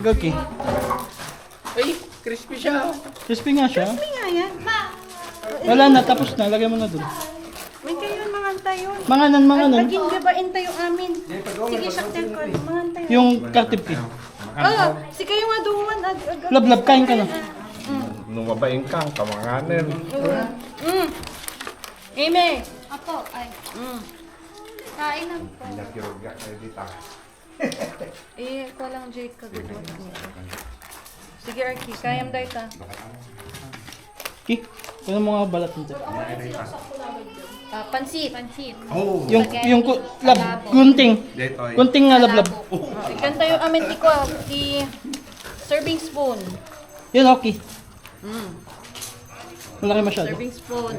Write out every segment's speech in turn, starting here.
Gagi. Ay, crispy siya. Crispy nga siya. Crispy nga yan. Wala na, tapos na. Lagay mo na dun. May kayo mangan tayo. Manganan, manganan. Paging gabain tayo amin. Sige, sakyan ko. Mangan tayo. Yung kartipki. Si kayo nga duman. Lablab, kain ka na. Numabaing kang kamanganin. Eme. Apo, ay. Kain na po. Nakirugya kayo dito. Ko lang Jake kagudot. Sige, Arky. Kayam dahi ta. Ki, kunin mo nga balat nito. Pansit. Pansit. Oh, Yung gunting. dito ay. Gunting nga lablab. Ikan tayo amin ti ko. Ti serving spoon. Yun, okay. Malaki masyado. Serving spoon.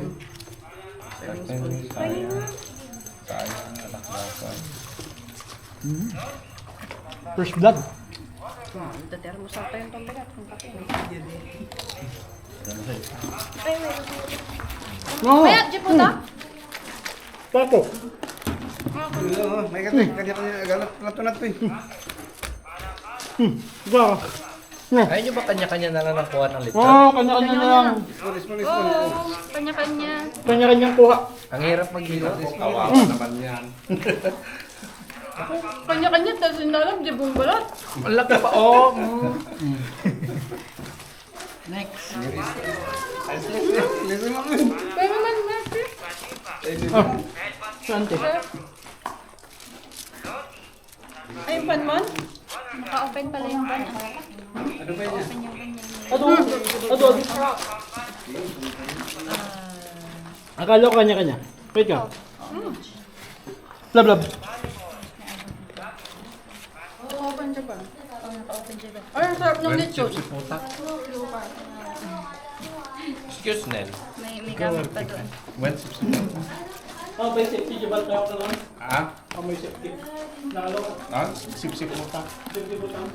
First blood. Dader mo sa tayo itong balat. No. Kaya, Jeep mo ta? Tapo. May kanya-kanya galat na ito eh. Diba? No. Ayaw nyo ba kanya-kanya na lang nakuha ng lechon? Oo, kanya-kanya na lang. Oo, kanya-kanya. Kanya-kanyang kuha. Ang hirap maghilot. Kawawa naman yan. Kanya-kanya, tapos sinalam, di bong balat. Ang laki pa, oh. Next. Kaya naman, Master. Saan te? Ay, yung panman? Naka-open pala yung pan. Ado. Akala ko kanya-kanya. Wait ka. Lablab. Open siya pa. Naka-open siya ba? Ay, ang sarap ng lechon. Excuse Nel. May gamit pa doon. When sipsip? Oh, may safety jabal tayo ka lang. Ah? Oh, may safety. Nakalo ko. Ah? Sipsip mo ta. Safety butang.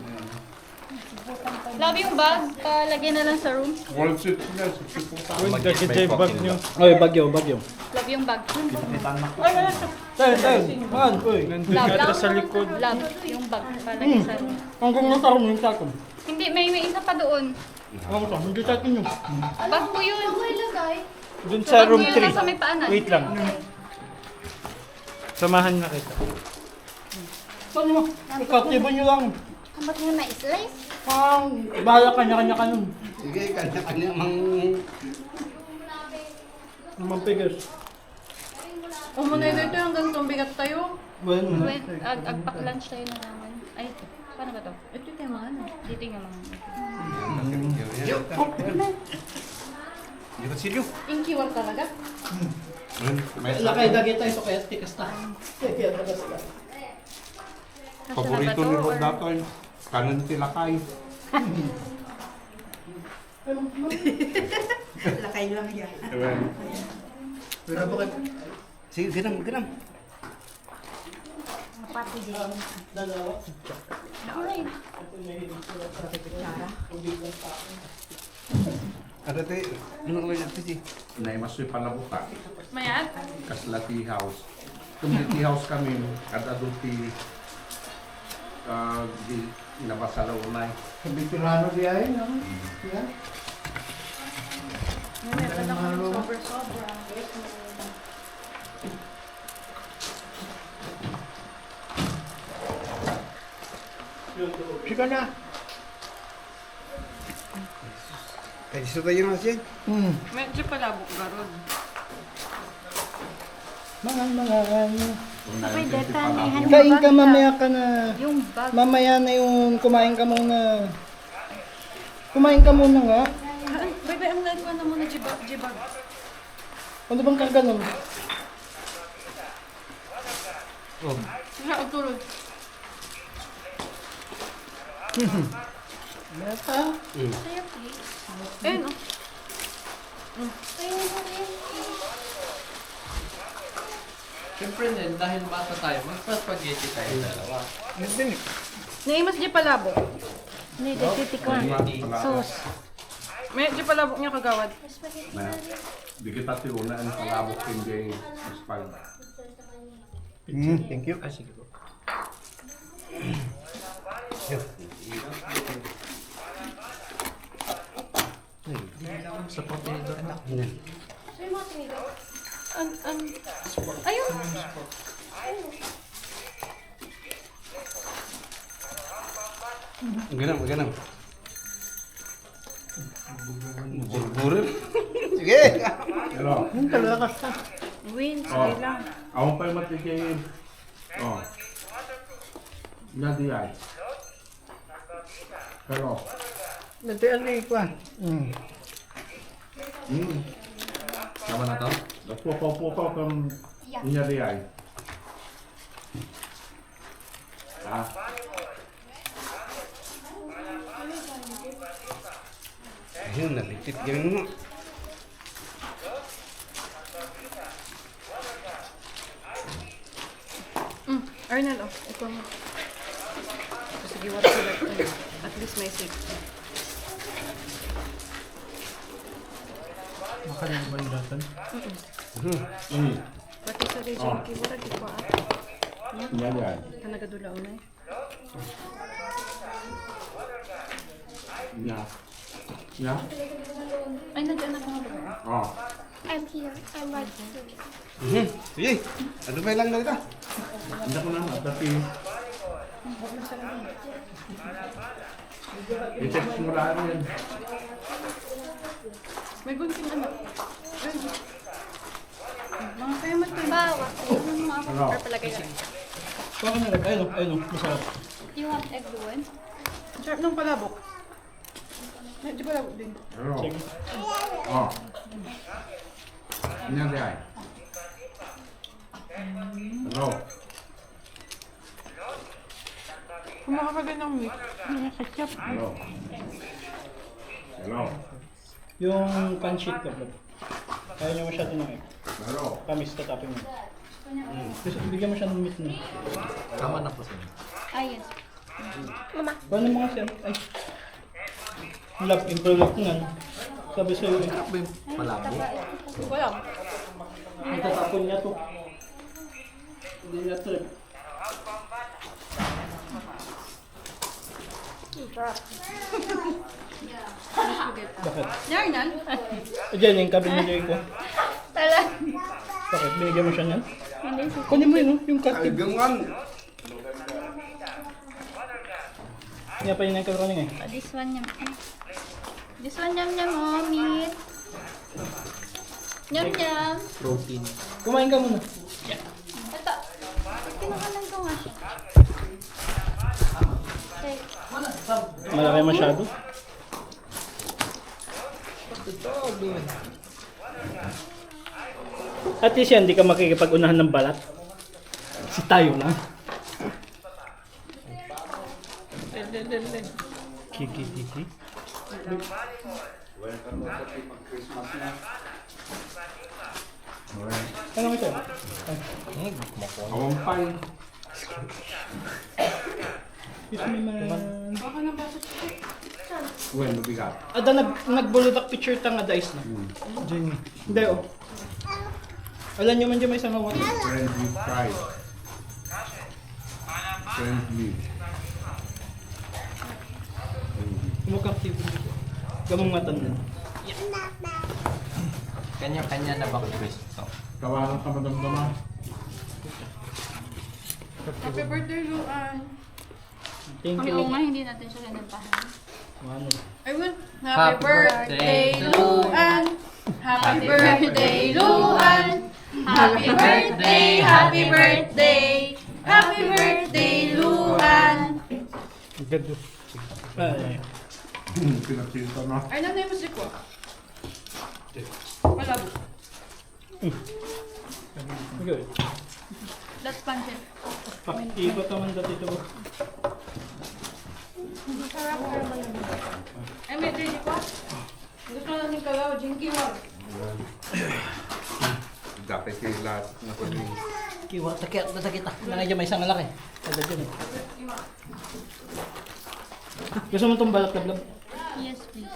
Love yung bag. Palagay na lang sa room. World sip na, sipsip mo ta. Oy, bagyo. Love yung bag. Tayo. Man, oy. Love lang. Sa likod. Love yung bag. Palagay sa room. Hanggang nasa room yung sakon. Hindi, may isa pa doon. Ano to? Hindi sa akin yun. Bag ko yun. Doon sa room Bag ko yun nasa may 3. paanan. Wait lang. Samahan na kita. Saan mo? Ikaw, tibo nyo lang. Ba't nga na-slice? Bahala kanya-kanya ka nun. Sige, kanya-kanya mang... Mampigas. Umunay dito yung gantong bigat tayo. Well, Wait, agpak-lunch tayo na naman. Ay, paano ba to? Ito yung mga ano. Dito yung mga. Di ba silyo? Inkiwal talaga. lakay dagay tayo so kaya tikas ta. Kaya tagas ka. Paborito ni Rod datoy. Kanan tilakay. Lakay lang yan. Pero bakit? Sige, ginam. Pati din. Dalawa. Ada te, ano ko yan ti? Naimasoy palabuta. Mayat? Kasla tea house. Community house kami at adulti di nabasa lang unay. Biturano di ay, no? Yeah. Meron ako sobra-sobra. Sige na. Kaya gusto tayo na siya. Medyo palabok garon. Mangan. Sabay, detanihan yung Kain bag ka, na. mamaya ka na. Yung bag. Mamaya na yung kumain ka muna. Kumain ka muna nga. Bye-bye, ang nagwa na muna jibag. Ano bang karga nun? Sila, utulog. Meta. Sa'yo, please. Eh, no? Siyempre din, dahil bata tayo, magpa-spaghetti tayo dalawa. Naimas di palabok. Hindi, titikman. Sauce. Medyo palabok niya kagawad. Di kita tiuna ang palabok hindi spag. Thank you. Ah, sige po. sa container na. Yan. Ayun! Ganun, ganun. Burburin. Sige. Hello. Win, Oh. sige lang. Ako pa yung matigil. Oh. Nadi ay. Hello. Nantiyan ni ko ah. Tama na to? Nagpupo-pupo kang nadi ay. Ah. Ayun, naligtit ganun mo. Arnel, oh. Ikaw mo. Sige, what to like. At least may safety. Makalimutan. Pati sa region, wala di ko ah. Nadi ay. Kanagadula unay. Nya. Nya. Ay, nandiyan ako nga ba? Oh. I'm here. I'm right here. Sige. Ano ba lang dito? Hindi ko na tapi. I-text mo lang yan. May gunting anak. Mga kayaman ko. Bawa. Ayun mo ako. Hello. Or palagay na. Baka na ayun, masarap. Do you want egg doon? Sarap ng palabok. Di palabok din. Hello. Sige. Oh. Nadi ay. Hello. Kumaka ka din ng meat. Ketchup. Hello. Hello. Yung pancit ka, bro. Kaya niya masyado ng egg. Hello. Kamis ka tapin mo. Gusto, bigyan mo siya ng meat na. Tama na po sir. Ah, yes. Paano mga siya? Ay. Love, improve ko nga. Sabi sa'yo eh. Ba yung malabo? Wala. Itatapon niya to. Hindi niya trip. Bakit? Yarnan? Diyan yung kabinigay ko. Tala. Bakit? Binigyan mo siya niyan? Hindi. Kunin mo yun, oh, yung cutting. Gangan. Kaya pa yun ang kanina eh. Oh, this one yum. This one yum yum. Oh, meat. Yum yum. Protein. Kumain ka muna. Ito. Pinakalan ko nga siya. Okay. Malaki masyado. At least yan, di ka makikipag-unahan ng balat. Si tayo lang. Kiki. Ano ito? Awampay. Excuse me man. Uy, mabigat. Ada nagbulutak picture ta nga dice na. Diyan. Hindi oh. Alam nyo man dyan may sama water. Friendly fried. Friendly. Kumukang TV dito. Gamong matanda. Kanya-kanya na ba Chris? Tawanan ka madamdaman. Happy birthday, Luan. Thank Kami you. nga, hindi natin siya kinantahan. Ano? I will. Happy birthday, Luan. Happy birthday, Luan. Happy birthday, happy birthday. Happy birthday, Luan. Gado. Ay. Pinagsinta na. Ay, nanay mo si ko. Palabok. Okay. That's pancit. Pakikot naman dati ito. Ay, may drink ko. Gusto na natin kagawa, jinky wag. Dati kailat na kuning. Kiwa, sakit na sakit. Nanay dyan may isang alak eh. Ada dyan eh. Gusto mo itong balat na blab? Yes, please.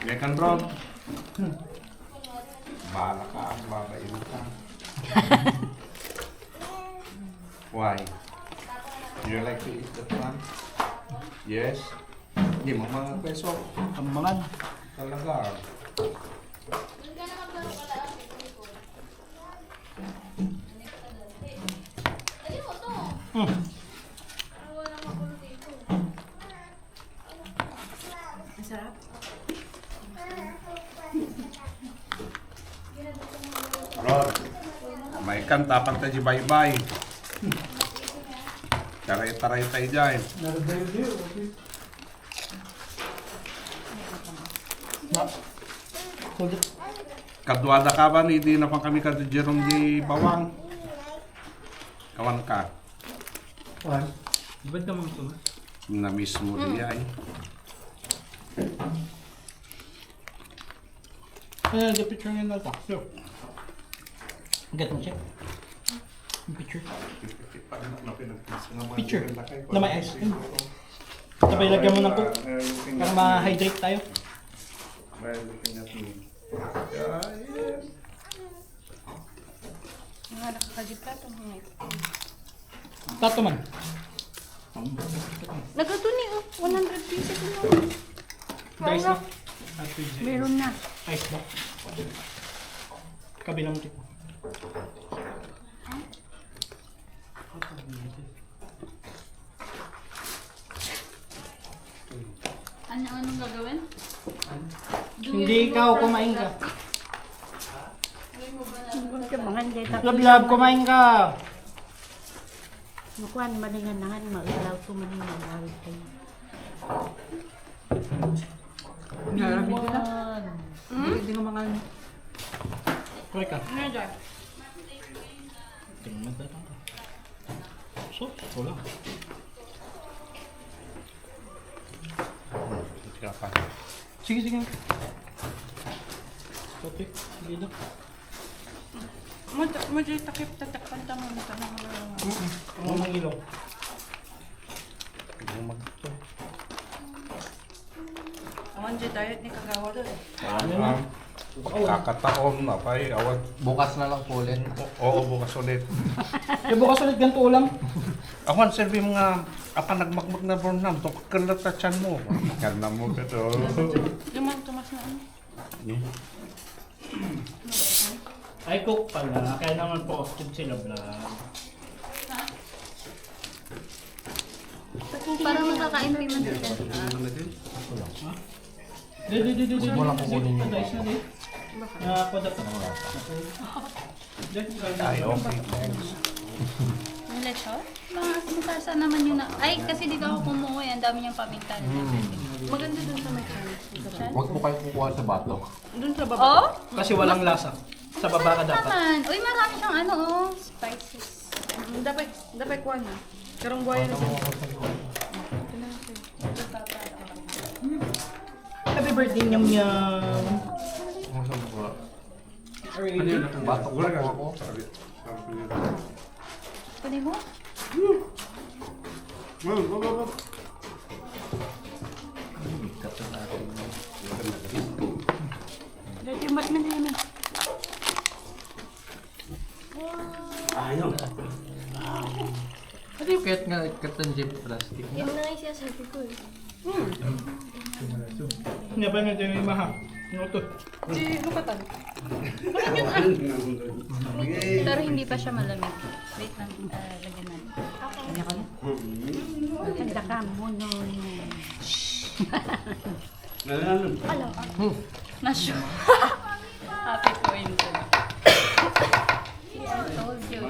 May kanron. Bala ka, babayin ka. Why? You like to eat that one? Yes? Hindi mo mga peso. Kambangan. Talaga. Hmm. Ang sarap. Rod, may kanta pang tayo bye-bye. Taray-taray tayo dyan. Hold it. Kadwada ka ba? Hindi na pang kami kadu Jerome di Bawang. Kawan ka. One. Ba't ka mga tumas? Na-miss mo diya eh. The picture nga na ito. Sure. Get mo check. Yung picture. Picture. Na may ice cream. Sabay lagyan mo ng coke. Para ma-hydrate tayo. Mga nakakagita itong mga ito. Tato man. Nagkatuni oh. 100 pieces na. Guys na. Meron na. Ice ba? Kabilang tip. Anong gagawin? Hindi ikaw, kumain ka. Huwag ka mga hindi Lab, kumain ka. Nakuha naman nga nangan, maulaw ko man yung nangawit kayo. Narabi ko na. Hindi ko mga... Correct ka. Ano dyan? Tingnan mo tayo. So, wala. Sige, sige. Okay, sige na. Medyo takip-tatakpan tama mo ka ng mga... Ano mang ilaw? Awan dyan diet ni Kagawa doon. Kakataon na pa eh. Awad. Bukas na lang po ulit. Oo, bukas ulit. Eh, bukas ulit ganito ulam. Awan, serbi mga apa nagmagmag na burnam. Ito kalatachan mo. Karna mo ka to. Tumas na ano. Ay, cook pala. Kaya naman posted sila vlog. Parang nakakain pa yung mantika. Di. Wala ko kunin yun. Dice na di. Nakakoda pa. Ay, okay. Yung lechon? Mga mutasa naman yun na. Ay, kasi dito ako kumuha. Ang dami niyang paminta. Maganda doon sa may chance. Huwag po kayo kukuha sa bato. Doon sa baba. Oh? Kasi walang lasa. Sa baba ka dapat. Naman. Uy, marami siyang ano, oh. Spices. Dapat kuha na. Karong buhay na siya. Happy birthday niyam niyam. Bato ko po ako. Kunin mo? Dati mat man naman. Ano yung kahit nga katan jeep plastic? Yun na nga yung sinasabi ko eh. Hindi pa nito yung iba ha. Ano to? Si Lupatan. Pero hindi pa siya malamig. Wait lang, lagyan natin. Maganda ka mo nun. Nasyo. Happy point. I told you.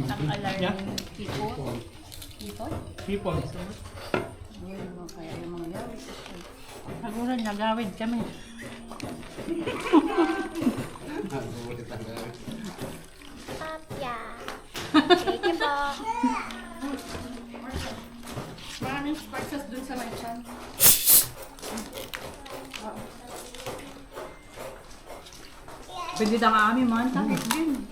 Naka-alarm people. People? People. Kaya yung mga gawin. Nagulan, nagawid kami. Papya. Thank you po. Maraming spices doon sa may chance. Pwede na kami man. Tapos din.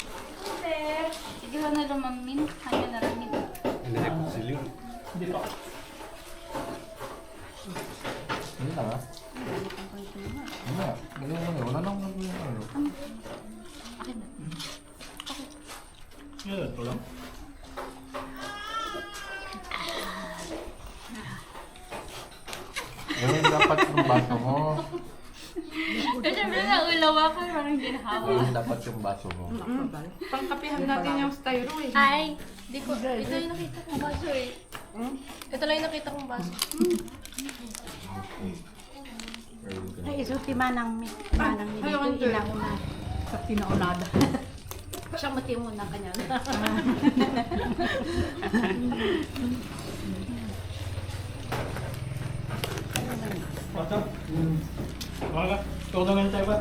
Sige na lumamin. Hanya na rin ito. Hindi pa. Hindi na nga. Hindi. Galing mo na. Wala nang ano. Yan, ito lang. Ganun dapat yung baso mo. Eh, syempre naulaw ako, parang hindi nahawak. Ganun dapat yung baso mo. Pangkapihan natin yung styro eh. Ay, di ko, ito yung nakita kong baso eh. Ito lang yung nakita kong baso. Ay, isuti manang mi. Manang mi. Ayaw, Dito Andre. inauna. Sa tinaunada. Siya mati mo na kanya. Bata? Wala. Ikaw naman tayo ba?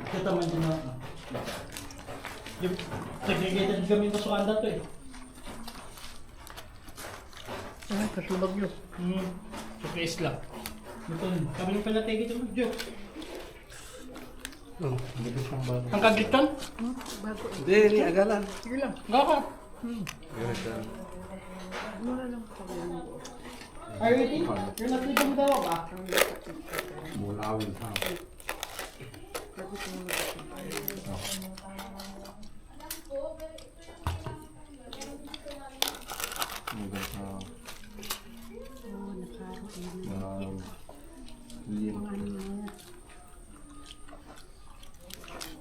Kita man din ako. Yung segregated kami sa Sukanda to eh. Ay, kasulabag yun. Sa isla. Ito, kami yung palategi ito mag-joke. Hindi siyang baso. Ang kagitan? Hindi, agalan. Sige lang. Gaka. Are you eating? You're not eating daw ba? Mulawin ha. Hanggang sa... Liyem.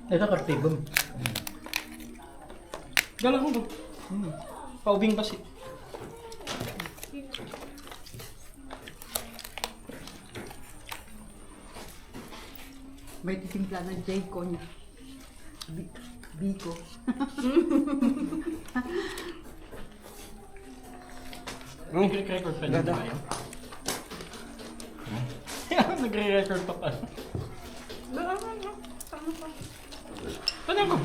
Ito kartibom. Galang ko. Paubing basi. May titimpla ng Jayco niya. Biko. Nagre-record pa niya ba yun? Nagre-record pa pa. Ano ko?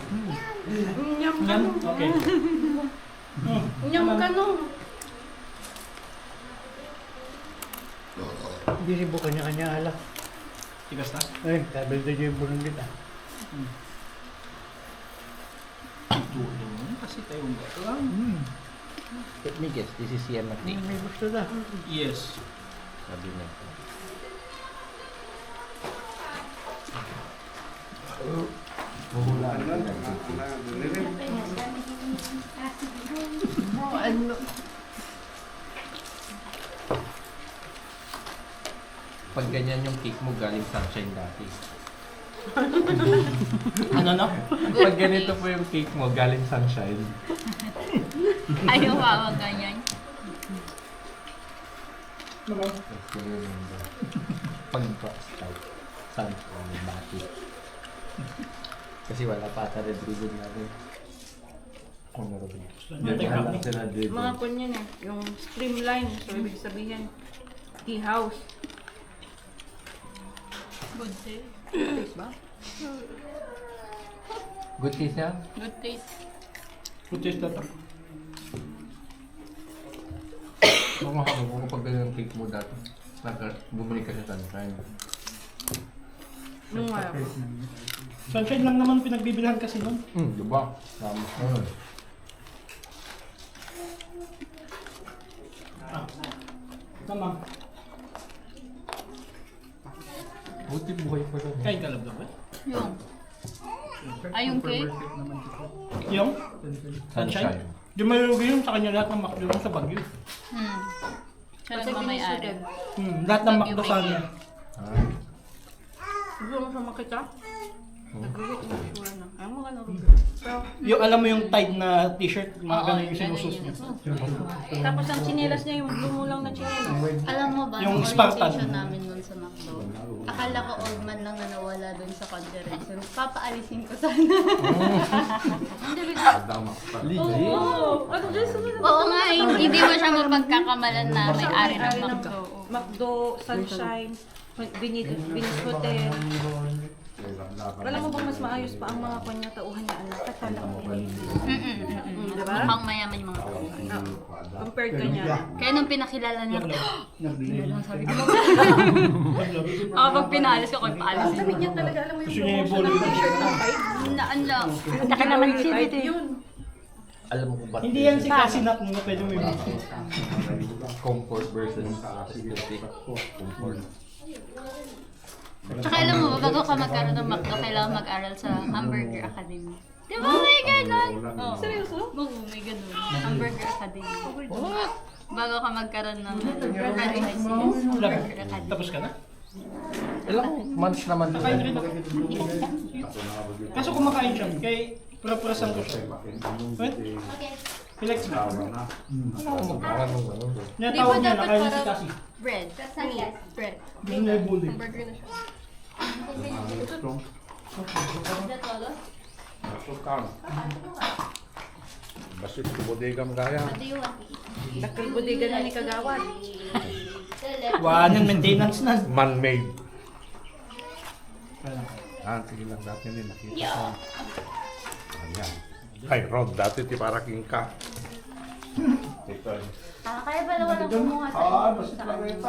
Nyam ka Yan? no. Okay. Nyam ka no. Hindi rin buka kanya-kanya alak. Tigas na? Ay, sabi ito yung bulong kita. Kasi tayong bato lang. Let me guess, this is CMFT. May gusto na. Yes. Sabi na. Mahulaan ka ng Ano? Pag ganyan yung cake mo, galing sunshine dati. Ano na? Pag ganito po yung cake mo, galing sunshine. Ayaw hawak ganyan. Pag sunshine dati. Kasi wala pa ata red ribbon natin. Honorable. Ganyan lang sila ribbon. Mga kunyan eh. Yung streamline. So, ibig sabihin, tea house. Good taste. Taste ba? Good taste yan? Good taste. Putis na ito. Kung makakagawa ko pag ganyan yung cake mo dati, bumalik ka sa sunshine. Nung nga. Sunshine lang naman pinagbibilhan kasi nun. Diba? Tama. Tama. Buti buhay pa rin. Kain ka lang ba? Yung. Ay, yung cake? Yung? Sunshine. Di malugi yun sa kanya lahat ng McDo yun sa Baguio. Siya lang mamayari. Lahat ng McDo sa amin. Ay. Gusto mo sa makita? Nag-group na sure na. Ay, mga naro. Pero, Yung alam mo yung tied na t-shirt, mga ganun yung sinusus niya. tapos ang chinelas niya, yung lumulang na chinelas. Alam mo ba, Yung yung Spartan. orientation namin nun sa McDo, akala ko old man lang na nawala dun sa conference. So, papaalisin ko sana. Oo! Ano dyan sa mga Oo nga, hindi mo siya mapagkakamalan na may-ari ng McDo. McDo, Sunshine, Venice Hotel. Alam mo bang mas maayos pa ang mga kanya tauhan niya anak? Katala ang diba? Mukhang mayaman yung mga tao. Compared ka niya. Kaya nung pinakilala niya, sabi ko, pag pinaalis ko, kung Ang paalisin. sabi niya talaga, alam mo yung Gusto niya yung promotion ng bolo. t-shirt ng fight. Naan lang. Taka naman siya Fight dito. yun. Alam mo kung ba't Hindi yan si Kasinat mo na pwede mo yung comfort versus aesthetic. Comfort. Tsaka alam mo, bago ka magkaroon ng McDo, kailangan mag-aral sa Hamburger Academy. Di ba may ganun? Oh. Seryoso? Oo, may ganun. Hamburger Academy. What? Bago ka magkaroon ng Tapos ka na? Ilang months naman yun? Kain rin ako. Kaso kumakain siya. Kaya praparasan ko siya. What? Relax na. Parang ano. Natawag niya, dapat nakain si parang- Cassie. Bread. Bread. Gusto niya i-bully. Burger na siya. Masukang. Basit ko bodega gaya. Dakil budiga na ni Kagawad. Wala ng maintenance na. Man-made. Sige lang dati nila nakita ko. Ayan. High road dati ti para king ka. Ito. kaya pala walang kumuha sa Basit lang ito.